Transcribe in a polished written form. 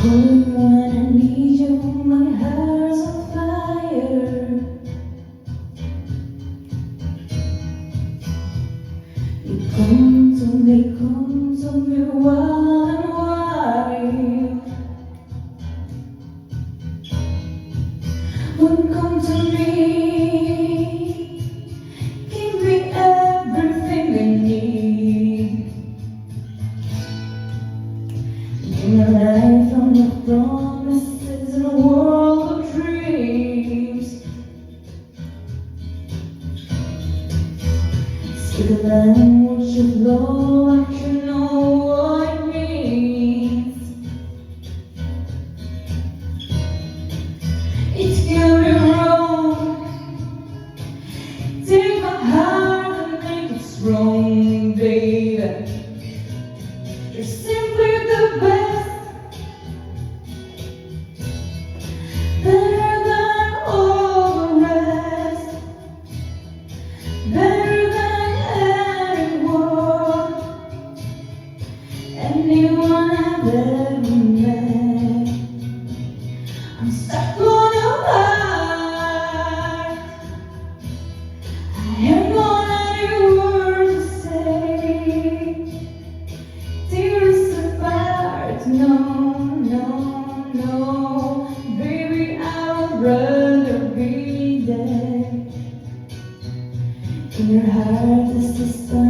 Hold when I need you, my heart's on fire. You come to me while I'm wild. Won't come to me, give me everything I need. In a life on the promises and a world of dreams. Speak a language of love, like you know what it means. It can be wrong, take my heart and make it strong, baby. You're simply the best, better than all the rest, better than anyone I've ever met. I'm stuck on your heart, I ain't got any words to say. Tears apart, no, no, no, baby, I would rather be dead. In your heart is the sun.